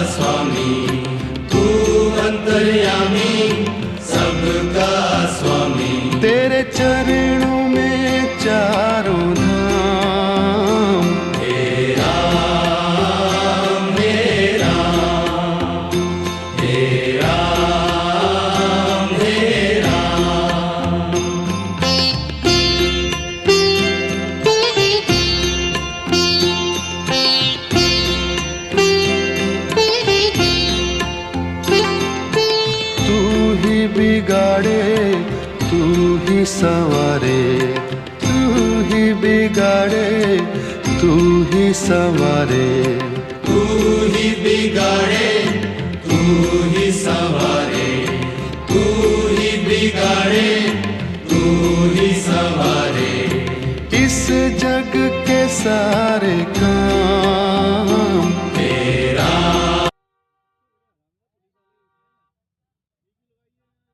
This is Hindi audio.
स्वामी, तू अंतर्यामी सबका स्वामी। तेरे चरणों में चारों धाम, हे राम हे राम, हे राम हे राम। तू ही बिगाड़े तू ही संवारे, तू ही बिगाड़े तू ही संवारे। तू ही बिगाड़े